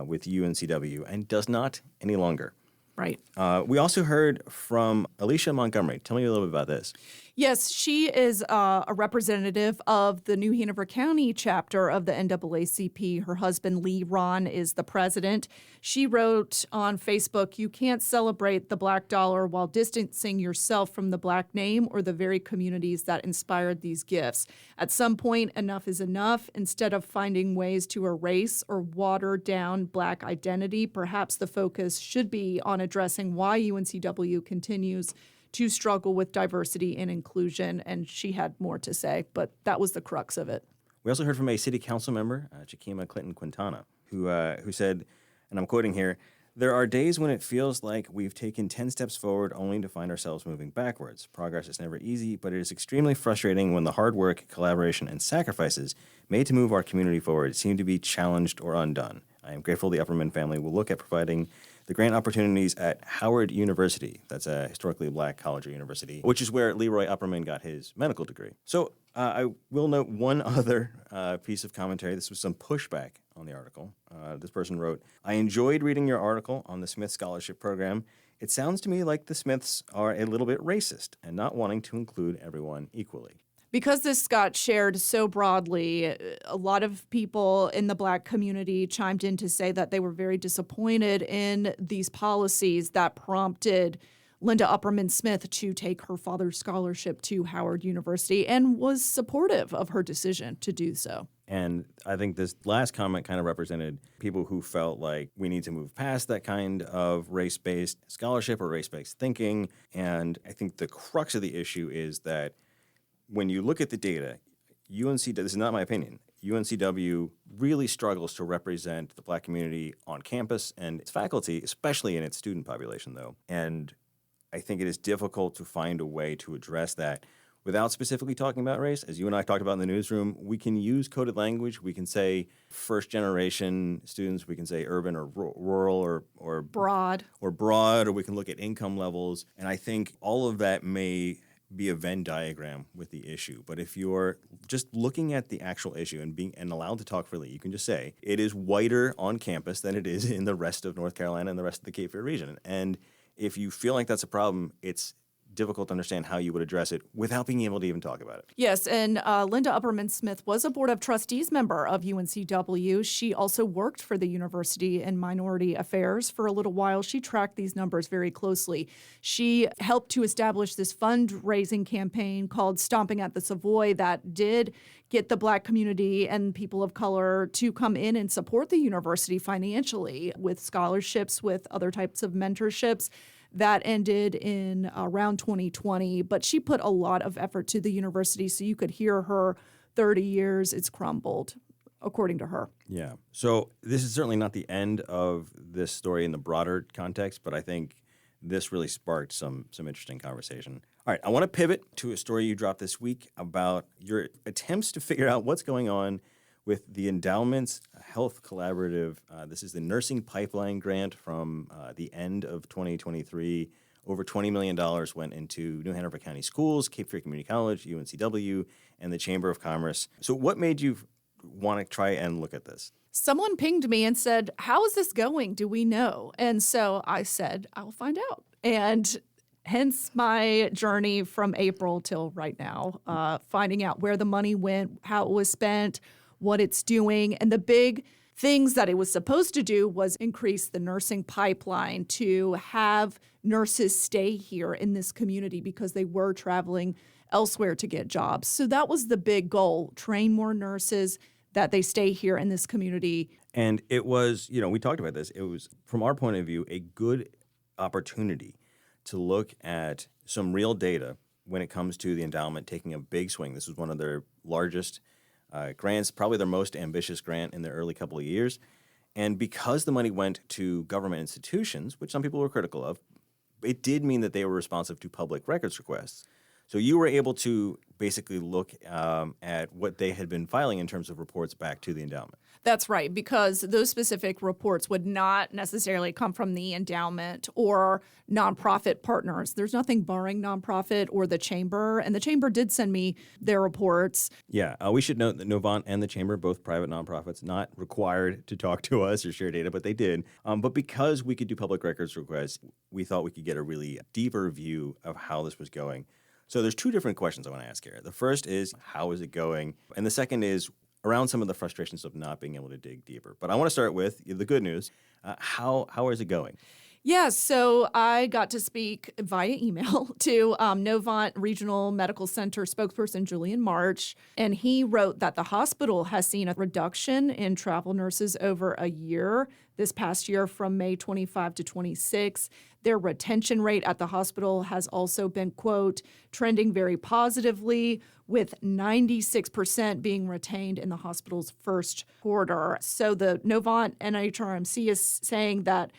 with UNCW and does not any longer. Right. We also heard from Alicia Montgomery. Tell me a little bit about this. Yes, she is a representative of the New Hanover County chapter of the NAACP. Her husband, Lee Ron, is the president. She wrote on Facebook, "You can't celebrate the black dollar while distancing yourself from the black name or the very communities that inspired these gifts. At some point, enough is enough. Instead of finding ways to erase or water down black identity, perhaps the focus should be on addressing why UNCW continues to struggle with diversity and inclusion." And she had more to say, but that was the crux of it. We also heard from a city council member, Chiquima Clinton-Quintana, who said, and I'm quoting here, "There are days when it feels like we've taken 10 steps forward only to find ourselves moving backwards. Progress is never easy, but it is extremely frustrating when the hard work, collaboration, and sacrifices made to move our community forward seem to be challenged or undone. I am grateful the Upperman family will look at providing the grant opportunities at Howard University," that's a historically black college or university, which is where Leroy Upperman got his medical degree. So I will note one other piece of commentary. This was some pushback on the article. This person wrote, "I enjoyed reading your article on the Smith Scholarship Program. It sounds to me like the Smiths are a little bit racist and not wanting to include everyone equally." Because this got shared so broadly, a lot of people in the black community chimed in to say that they were very disappointed in these policies that prompted Linda Upperman Smith to take her father's scholarship to Howard University and was supportive of her decision to do so. And I think this last comment kind of represented people who felt like we need to move past that kind of race-based scholarship or race-based thinking. And I think the crux of the issue is that when you look at the data, this is not my opinion, UNCW really struggles to represent the black community on campus and its faculty, especially in its student population, though. And I think it is difficult to find a way to address that without specifically talking about race. As you and I talked about in the newsroom, we can use coded language. We can say first-generation students. We can say urban or rural or Broad. Or we can look at income levels. And I think all of that may be a Venn diagram with the issue. But if you're just looking at the actual issue and allowed to talk freely, you can just say it is whiter on campus than it is in the rest of North Carolina and the rest of the Cape Fear region. And if you feel like that's a problem, it's difficult to understand how you would address it without being able to even talk about it. Yes, and Linda Upperman Smith was a Board of Trustees member of UNCW. She also worked for the university in minority affairs for a little while. She tracked these numbers very closely. She helped to establish this fundraising campaign called Stomping at the Savoy that did get the black community and people of color to come in and support the university financially with scholarships, with other types of mentorships. That ended in around 2020, but she put a lot of effort to the university, so you could hear her 30 years, it's crumbled, according to her. Yeah. So this is certainly not the end of this story in the broader context, but I think this really sparked some interesting conversation. All right, I want to pivot to a story you dropped this week about your attempts to figure out what's going on with the Endowment's Health Collaborative. This is the Nursing Pipeline Grant from the end of 2023. Over $20 million went into New Hanover County Schools, Cape Fear Community College, UNCW, and the Chamber of Commerce. So what made you want to try and look at this? Someone pinged me and said, "How is this going? Do we know?" And so I said, "I'll find out." And hence my journey from April till right now, finding out where the money went, how it was spent, what it's doing. And the big things that it was supposed to do was increase the nursing pipeline to have nurses stay here in this community because they were traveling elsewhere to get jobs. So that was the big goal, train more nurses, that they stay here in this community. And it was, we talked about this. It was, from our point of view, a good opportunity to look at some real data when it comes to the endowment taking a big swing. This was one of their largest grants, probably their most ambitious grant in their early couple of years. And because the money went to government institutions, which some people were critical of, it did mean that they were responsive to public records requests. So you were able to basically look at what they had been filing in terms of reports back to the endowment. That's right, because those specific reports would not necessarily come from the endowment or nonprofit partners. There's nothing barring nonprofit or the chamber, and the chamber did send me their reports. Yeah, we should note that Novant and the chamber, both private nonprofits, not required to talk to us or share data, but they did. But because we could do public records requests, we thought we could get a really deeper view of how this was going. So there's two different questions I want to ask here. The first is, how is it going? And the second is around some of the frustrations of not being able to dig deeper. But I want to start with the good news. How is it going? Yeah, so I got to speak via email to Novant Regional Medical Center spokesperson Julian March, and he wrote that the hospital has seen a reduction in travel nurses over a year this past year from May 25 to 26. Their retention rate at the hospital has also been, quote, trending very positively, with 96% being retained in the hospital's first quarter. So the Novant NHRMC is saying that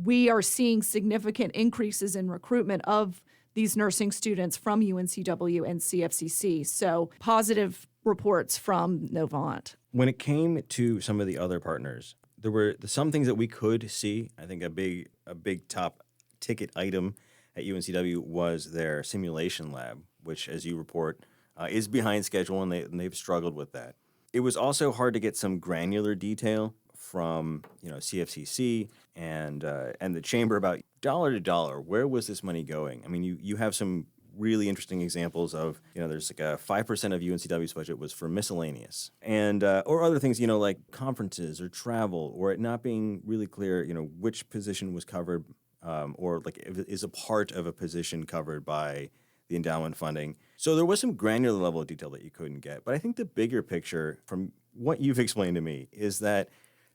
we are seeing significant increases in recruitment of these nursing students from UNCW and CFCC. So positive reports from Novant. When it came to some of the other partners, there were some things that we could see. I think a big top ticket item at UNCW was their simulation lab, which, as you report, is behind schedule, and they've struggled with that. It was also hard to get some granular detail from CFCC and the chamber about dollar to dollar. Where was this money going? I mean, you have some really interesting examples of there's like a 5% of UNCW's budget was for miscellaneous and or other things like conferences or travel, or it not being really clear which position was covered or like is a part of a position covered by the endowment funding. So there was some granular level of detail that you couldn't get. But I think the bigger picture from what you've explained to me is that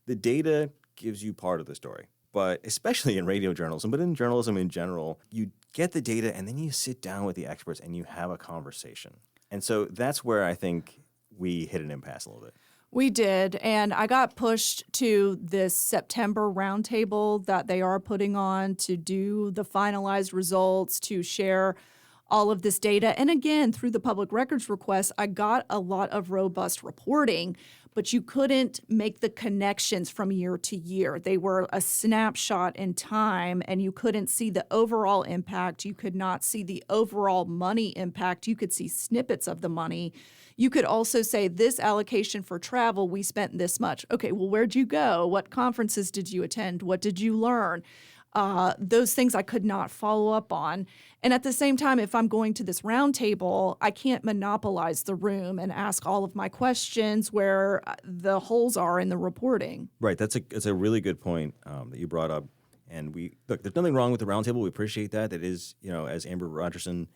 the data gives you part of the story, but especially in radio journalism, but in journalism in general, you get the data and then you sit down with the experts and you have a conversation. And so that's where I think we hit an impasse a little bit. We did, and I got pushed to this September roundtable that they are putting on to do the finalized results, to share all of this data. And again, through the public records request, I got a lot of robust reporting, but you couldn't make the connections from year to year. They were a snapshot in time, and you couldn't see the overall impact. You could not see the overall money impact. You could see snippets of the money. You could also say, this allocation for travel, we spent this much. Okay, well, where'd you go? What conferences did you attend? What did you learn? Those things I could not follow up on. And at the same time, if I'm going to this roundtable, I can't monopolize the room and ask all of my questions where the holes are in the reporting. Right. That's a really good point that you brought up. And there's nothing wrong with the roundtable. We appreciate that. It is, as Amber Rogerson,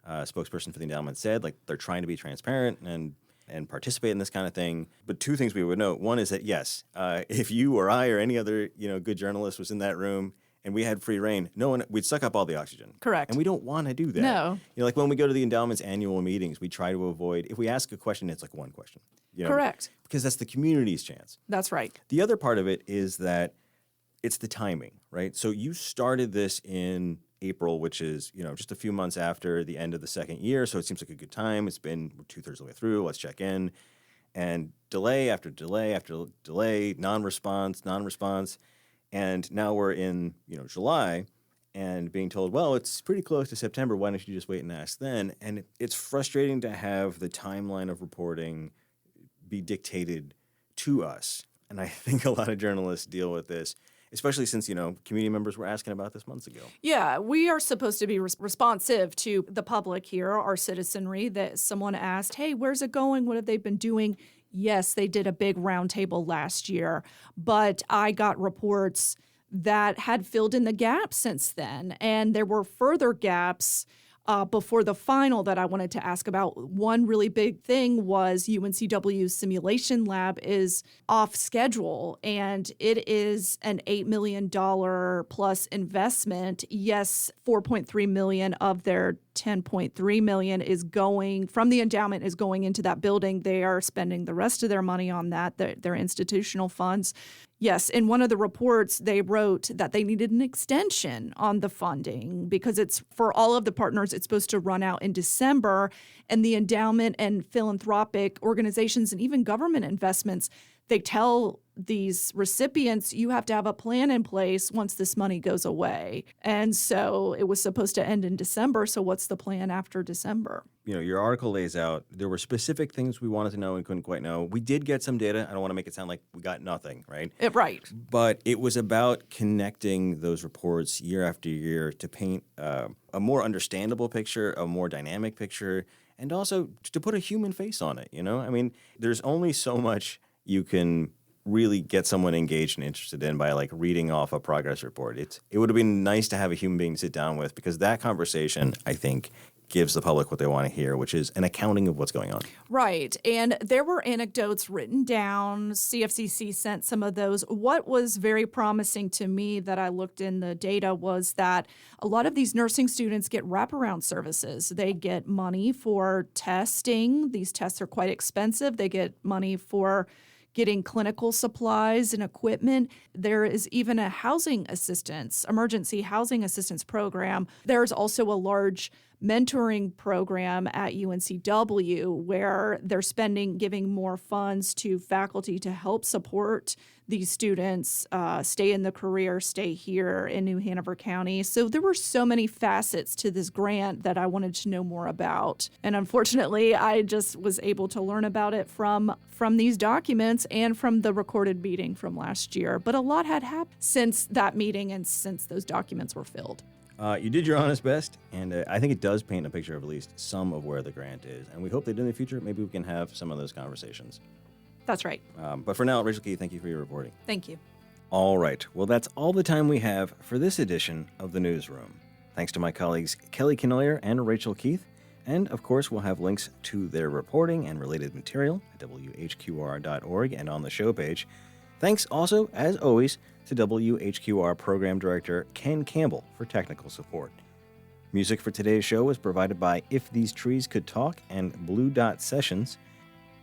spokesperson for the endowment, said, like, they're trying to be transparent and participate in this kind of thing. But two things we would note. One is that, yes, if you or I or any other, good journalist was in that room and we had free reign, we'd suck up all the oxygen. Correct. And we don't want to do that. No. Like when we go to the endowment's annual meetings, we try to avoid, if we ask a question, it's like one question. Correct. Because that's the community's chance. That's right. The other part of it is that it's the timing, right? So you started this in April, which is, just a few months after the end of the second year. So it seems like a good time. It's been 2/3 of the way through. Let's check in. And delay after delay after delay, non-response. And now we're in, July and being told, well, it's pretty close to September. Why don't you just wait and ask then? And it's frustrating to have the timeline of reporting be dictated to us. And I think a lot of journalists deal with this, especially since, community members were asking about this months ago. Yeah, we are supposed to be responsive to the public here, our citizenry, that someone asked, hey, where's it going? What have they been doing? Yes, they did a big roundtable last year, but I got reports that had filled in the gaps since then. And there were further gaps before the final that I wanted to ask about. One really big thing was UNCW's simulation lab is off schedule, and it is an $8 million plus investment. Yes, $4.3 million of their $10.3 million is going from the endowment is going into that building. They are spending the rest of their money on that, their institutional funds. Yes, in one of the reports, they wrote that they needed an extension on the funding because it's for all of the partners, it's supposed to run out in December, and the endowment and philanthropic organizations and even government investments, they tell these recipients, you have to have a plan in place once this money goes away. And so it was supposed to end in December. So what's the plan after December? Your article lays out there were specific things we wanted to know and couldn't quite know. We did get some data. I don't want to make it sound like we got nothing, right? Right. But it was about connecting those reports year after year to paint a more understandable picture, a more dynamic picture, and also to put a human face on it, I mean, there's only so much you can really get someone engaged and interested in by like reading off a progress report. It would have been nice to have a human being to sit down with, because that conversation, I think, gives the public what they want to hear, which is an accounting of what's going on. Right. And there were anecdotes written down. CFCC sent some of those. What was very promising to me that I looked in the data was that a lot of these nursing students get wraparound services. They get money for testing. These tests are quite expensive. They get money for getting clinical supplies and equipment. There is even a emergency housing assistance program. There's also a large mentoring program at UNCW where they're giving more funds to faculty to help support these students stay in the career, stay here in New Hanover County. So there were so many facets to this grant that I wanted to know more about. And unfortunately, I just was able to learn about it from these documents and from the recorded meeting from last year. But a lot had happened since that meeting and since those documents were filled. You did your honest best, and I think it does paint a picture of at least some of where the grant is. And we hope that in the future, maybe we can have some of those conversations. That's right. But for now, Rachel Keith, thank you for your reporting. Thank you. All right. Well, that's all the time we have for this edition of the Newsroom. Thanks to my colleagues Kelly Kenoyer and Rachel Keith. And, of course, we'll have links to their reporting and related material at whqr.org and on the show page. Thanks also, as always, to WHQR Program Director Ken Campbell for technical support. Music for today's show was provided by If These Trees Could Talk and Blue Dot Sessions.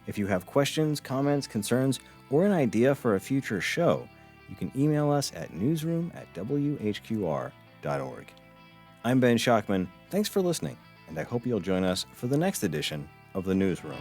If you have questions, comments, concerns, or an idea for a future show, you can email us at newsroom@whqr.org. I'm Ben Schachman. Thanks for listening, and I hope you'll join us for the next edition of the Newsroom.